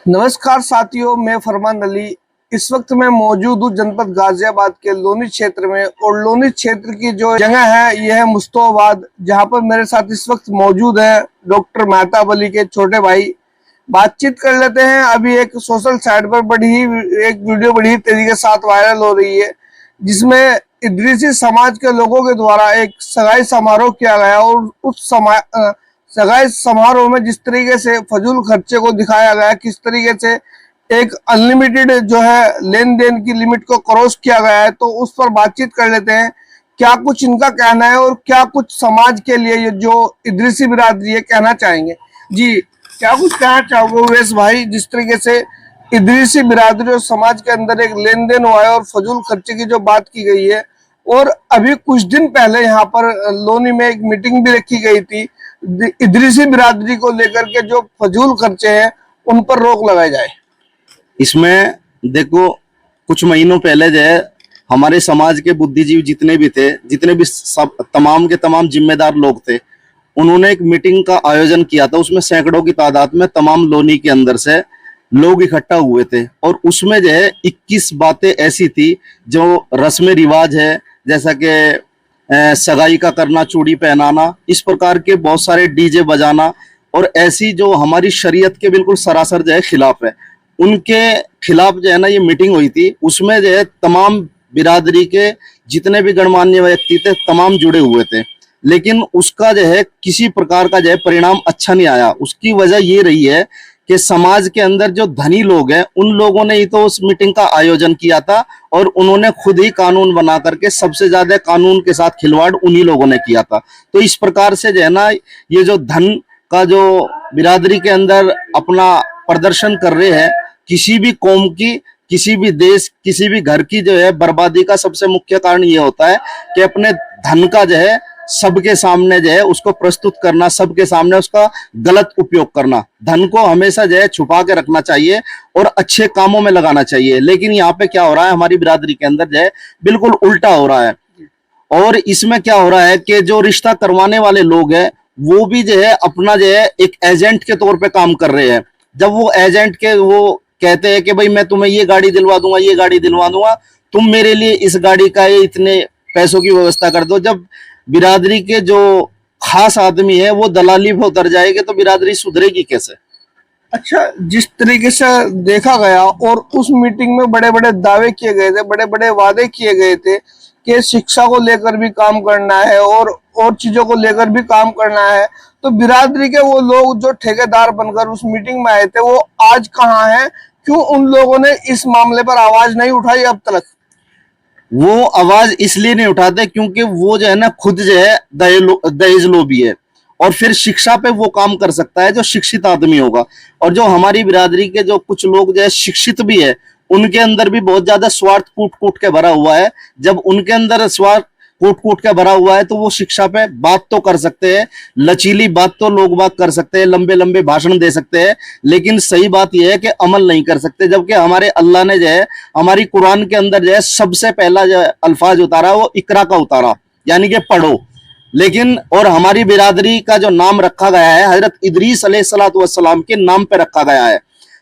नमस्कार साथियों, मैं फरमान अली। इस वक्त मैं मौजूद हूँ जनपद गाजियाबाद के लोनी क्षेत्र में, और लोनी क्षेत्र की जो जगह है यह है मुस्तफाबाद, जहाँ पर मेरे साथ इस वक्त मौजूद है डॉक्टर मेहताब अली के छोटे भाई। बातचीत कर लेते हैं। अभी एक सोशल साइट पर एक वीडियो बड़ी ही तेजी के साथ वायरल हो रही है, जिसमें इदरीसी समाज के लोगों के द्वारा एक सगाई समारोह किया गया, और उस सगाई समारोह में जिस तरीके से फजूल खर्चे को दिखाया गया, किस तरीके से एक अनलिमिटेड जो है लेन देन की लिमिट को क्रॉस किया गया है, तो उस पर बातचीत कर लेते हैं। क्या कुछ इनका कहना है और क्या कुछ समाज के लिए ये जो इदरीसी बिरादरी है कहना चाहेंगे। जी, क्या कुछ कहना चाहोगे उवैस भाई, जिस तरीके से इदरीसी बिरादरी और समाज के अंदर एक लेन देन हुआ है और फजूल खर्चे की जो बात की गई है। और अभी कुछ दिन पहले यहाँ पर लोनी में एक मीटिंग भी रखी गई थी, इदरीसी बिरादरी को लेकर के जो फजूल खर्चे हैं उन पर रोक लगाई जाए। इसमें देखो, कुछ महीनों पहले जो है हमारे समाज के बुद्धिजीवी जितने भी थे, जितने भी सब तमाम के तमाम जिम्मेदार लोग थे, उन्होंने एक मीटिंग का आयोजन किया था। उसमें सैकड़ों की तादाद में तमाम लोनी के अंदर से लोग इकट्ठा हुए थे, और उसमें जो है 21 बातें ऐसी थी जो रस्म रिवाज है, जैसा कि सगाई का करना, चूड़ी पहनाना, इस प्रकार के बहुत सारे डीजे बजाना, और ऐसी जो हमारी शरीयत के बिल्कुल सरासर जो है खिलाफ है, उनके खिलाफ जो है ना ये मीटिंग हुई थी। उसमें जो है तमाम बिरादरी के जितने भी गणमान्य व्यक्ति थे तमाम जुड़े हुए थे, लेकिन उसका जो है किसी प्रकार का जो है परिणाम अच्छा नहीं आया। उसकी वजह ये रही है कि समाज के अंदर जो धनी लोग हैं उन लोगों ने ही तो उस मीटिंग का आयोजन किया था, और उन्होंने खुद ही कानून बना करके सबसे ज्यादा कानून के साथ खिलवाड़ उन्हीं लोगों ने किया था। तो इस प्रकार से जो है ना ये जो धन का जो बिरादरी के अंदर अपना प्रदर्शन कर रहे हैं, किसी भी कौम की, किसी भी देश, किसी भी घर की जो है बर्बादी का सबसे मुख्य कारण ये होता है कि अपने धन का जो है सबके सामने जो है उसको प्रस्तुत करना, सबके सामने उसका गलत उपयोग करना। धन को हमेशा जो है छुपा के रखना चाहिए और अच्छे कामों में लगाना चाहिए। लेकिन यहाँ पे क्या हो रहा है, हमारी बिरादरी के अंदर जो है बिल्कुल उल्टा हो रहा है। और इसमें क्या हो रहा है कि जो रिश्ता करवाने वाले लोग हैं वो भी जो है अपना जो है एक एजेंट के तौर पे काम कर रहे हैं। जब वो एजेंट के वो कहते हैं कि भाई मैं तुम्हें ये गाड़ी दिलवा दूंगा, ये गाड़ी दिलवा दूंगा, तुम मेरे लिए इस गाड़ी का ये इतने पैसों की व्यवस्था कर दो। जब बिरादरी के जो खास आदमी है वो दलाली पे उतर जाएंगे तो बिरादरी सुधरेगी कैसे। अच्छा, जिस तरीके से देखा गया और उस मीटिंग में बड़े बड़े दावे किए गए थे, बड़े बड़े वादे किए गए थे कि शिक्षा को लेकर भी काम करना है और चीजों को लेकर भी काम करना है, तो बिरादरी के वो लोग जो ठेकेदार बनकर उस मीटिंग में आए थे वो आज कहाँ हैं? क्यों उन लोगों ने इस मामले पर आवाज नहीं उठाई अब तक? वो आवाज इसलिए नहीं उठाते क्योंकि वो जो है ना खुद जो है दहेज लोभी है, और फिर शिक्षा पे वो काम कर सकता है जो शिक्षित आदमी होगा। और जो हमारी बिरादरी के जो कुछ लोग जो है शिक्षित भी है, उनके अंदर भी बहुत ज्यादा स्वार्थ कूट कूट के भरा हुआ है। जब उनके अंदर स्वार्थ कूट कूट के भरा हुआ है तो वो शिक्षा पे बात तो कर सकते हैं, लचीली बात तो लोग बात कर सकते हैं, लंबे लंबे भाषण दे सकते हैं, लेकिन सही बात यह है कि अमल नहीं कर सकते। जबकि हमारे अल्लाह ने जो है हमारी कुरान के अंदर जो है सबसे पहला जो अल्फाज उतारा वो इकरा का उतारा, यानी कि पढ़ो। लेकिन और हमारी बिरादरी का जो नाम रखा गया है हजरत इदरीस अलैहिस्सलातु वस्सलाम के नाम पे रखा गया है।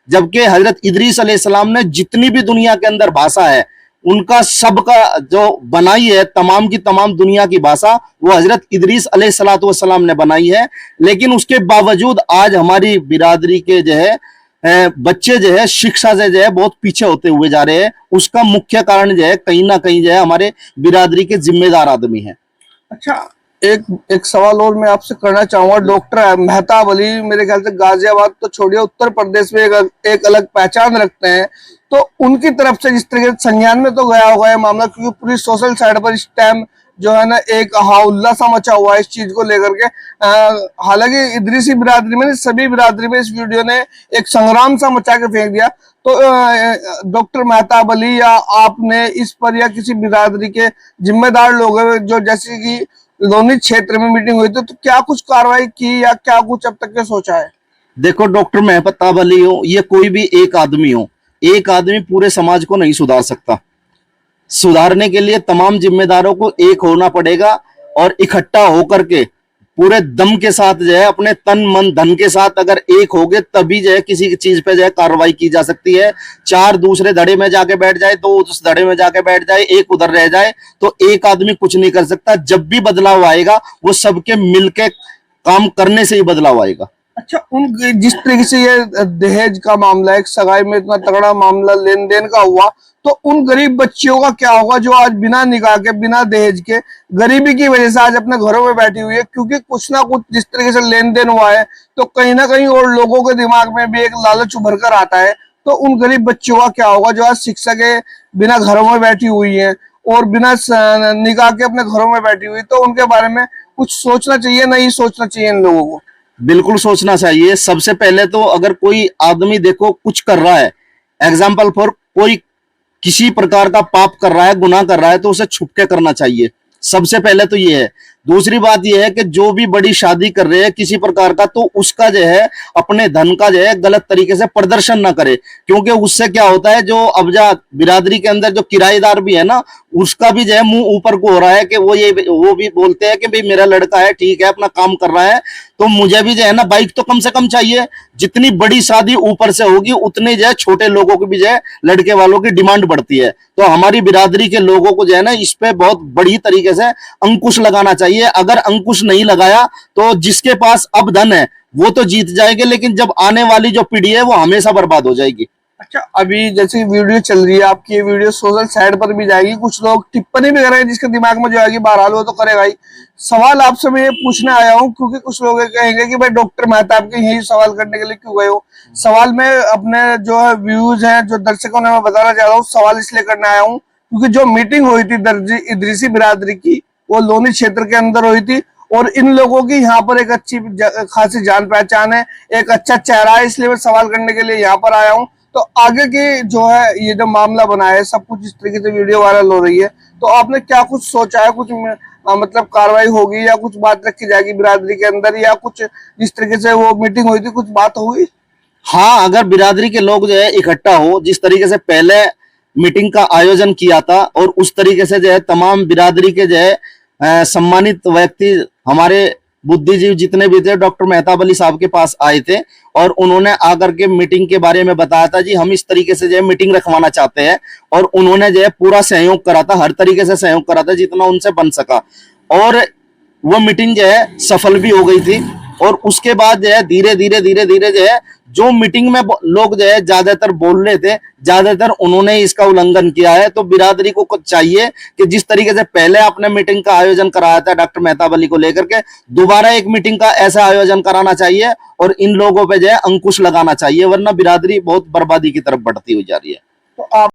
जबकि हजरत इदरीस अलैहिस्सलाम ने जितनी भी दुनिया के अंदर भाषा है उनका सबका जो बनाई है, तमाम की तमाम दुनिया की भाषा वो हजरत इदरीस अलैहिस्सलातु वस्सलाम ने बनाई है। लेकिन उसके बावजूद आज हमारी बिरादरी के जो है बच्चे जो है शिक्षा से जो है बहुत पीछे होते हुए जा रहे हैं। उसका मुख्य कारण जो है कहीं ना कहीं जो है हमारे बिरादरी के जिम्मेदार आदमी है। अच्छा, एक सवाल और मैं आपसे करना चाहूंगा। डॉक्टर मेहताब अली मेरे ख्याल से गाजियाबाद तो छोड़िए, उत्तर प्रदेश में एक अलग पहचान रखते हैं, तो उनकी तरफ से जिस तरीके से संज्ञान में तो गया होगा ये मामला, क्योंकि पूरी सोशल साइड पर इस टाइम जो है ना एक हाउल्ला सा मचा हुआ है इस चीज को लेकर के। हालांकि इदरीसी बिरादरी में, सभी बिरादरी में इस वीडियो ने एक संग्राम सा मचा के फेंक दिया। तो डॉक्टर मेहताब अली या आपने इस पर या किसी बिरादरी के जिम्मेदार लोग जो जैसे कि लोनी क्षेत्र में मीटिंग हुई थी, तो क्या कुछ कार्रवाई की या क्या कुछ अब तक के सोचा है? देखो, डॉक्टर मेहताब अली हो, ये कोई भी एक आदमी हो, एक आदमी पूरे समाज को नहीं सुधार सकता। सुधारने के लिए तमाम जिम्मेदारों को एक होना पड़ेगा और इकट्ठा होकर के पूरे दम के साथ जो है अपने तन मन धन के साथ अगर एक हो गए तभी जो है किसी चीज पे जो है कार्रवाई की जा सकती है। चार दूसरे धड़े में जाके बैठ जाए, दो उस धड़े में जाके बैठ जाए, एक उधर रह जाए तो एक आदमी कुछ नहीं कर सकता। जब भी बदलाव आएगा वो सबके मिलके काम करने से ही बदलाव आएगा। अच्छा, उन जिस तरीके से ये दहेज का मामला है, एक सगाई में इतना तगड़ा मामला लेन देन का हुआ, तो उन गरीब बच्चियों का क्या होगा जो आज बिना निकाह के, बिना दहेज के, गरीबी की वजह से आज अपने घरों में बैठी हुई है? क्योंकि कुछ ना कुछ जिस तरीके से लेन देन हुआ है तो कहीं ना कहीं और लोगों के दिमाग में भी एक लालच उभर कर आता है। तो उन गरीब बच्चियों का क्या होगा जो आज शिक्षा के बिना घरों में बैठी हुई है और बिना निकाह के अपने घरों में बैठी हुई? तो उनके बारे में कुछ सोचना चाहिए, नहीं सोचना चाहिए इन लोगों को? बिल्कुल सोचना चाहिए। सबसे पहले तो अगर कोई आदमी देखो कुछ कर रहा है, एग्जाम्पल फॉर कोई किसी प्रकार का पाप कर रहा है, गुनाह कर रहा है, तो उसे छुप के करना चाहिए। सबसे पहले तो ये है। दूसरी बात ये है कि जो भी बड़ी शादी कर रहे हैं किसी प्रकार का, तो उसका जो है अपने धन का जो है गलत तरीके से प्रदर्शन ना करे, क्योंकि उससे क्या होता है जो अबजा बिरादरी के अंदर जो किराएदार भी है ना, उसका भी जो है मुंह ऊपर को हो रहा है कि वो भी बोलते हैं कि भाई मेरा लड़का है, ठीक है, अपना काम कर रहा है, तो मुझे भी जो है ना बाइक तो कम से कम चाहिए। जितनी बड़ी शादी ऊपर से होगी उतने जो है छोटे लोगों की भी जो है लड़के वालों की डिमांड बढ़ती है। तो हमारी बिरादरी के लोगों को जो है ना इस पे बहुत बड़ी तरीके से अंकुश लगाना चाहिए। अगर अंकुश नहीं लगाया तो जिसके पास अब धन है वो तो जीत जाएंगे, लेकिन जब आने वाली जो पीढ़ी है वो हमेशा बर्बाद हो जाएगी। अच्छा, अभी जैसे वीडियो चल रही है आपकी, ये वीडियो सोशल साइट पर भी जाएगी, कुछ लोग टिप्पणी भी करेंगे, जिसके दिमाग में जो आएगी बहरहाल वो तो करेगा ही। सवाल आपसे मैं ये पूछने आया हूँ क्योंकि कुछ लोग कहेंगे कि भाई डॉक्टर मेहता आपके यही सवाल करने के लिए क्यों गए हो? सवाल में अपने जो है व्यूज हैं, जो दर्शकों ने मैं बताना चाह रहा हूँ, सवाल इसलिए करने आया हूँ क्योंकि जो मीटिंग हुई थी इदरीसी बिरादरी की, वो लोनी क्षेत्र के अंदर हुई थी और इन लोगों की यहाँ पर एक अच्छी खासी जान पहचान है, एक अच्छा चेहरा है, इसलिए मैं सवाल करने के लिए यहाँ पर आया हूँ। तो आगे की जो है ये जो मामला बना है, सब कुछ इस तरीके से वीडियो वायरल हो रही है, तो आपने क्या कुछ सोचा है? कुछ मतलब कार्रवाई होगी या कुछ बात रखी जाएगी बिरादरी के अंदर, या कुछ जिस तरीके से वो मीटिंग हुई थी कुछ बात होगी? हाँ, अगर बिरादरी के लोग जो है इकट्ठा हो, जिस तरीके से पहले मीटिंग का आयोजन किया था और उस तरीके से जो है तमाम बिरादरी के जो है सम्मानित व्यक्ति हमारे बुद्धिजीवी जितने भी थे डॉक्टर मेहताब अली साहब के पास आए थे और उन्होंने आकर के मीटिंग के बारे में बताया था, जी हम इस तरीके से जो है मीटिंग रखवाना चाहते हैं, और उन्होंने जो है पूरा सहयोग करा था, हर तरीके से सहयोग करा था जितना उनसे बन सका, और वो मीटिंग जो है सफल भी हो गई थी। और उसके बाद जो है धीरे धीरे जो है जो मीटिंग में लोग जो है ज्यादातर बोल रहे थे, ज्यादातर उन्होंने इसका उल्लंघन किया है। तो बिरादरी को कुछ चाहिए कि जिस तरीके से पहले आपने मीटिंग का आयोजन कराया था डॉक्टर मेहताब अली को लेकर के, दोबारा एक मीटिंग का ऐसा आयोजन कराना चाहिए और इन लोगों पे जो है अंकुश लगाना चाहिए, वरना बिरादरी बहुत बर्बादी की तरफ बढ़ती हुई जा रही है। तो आप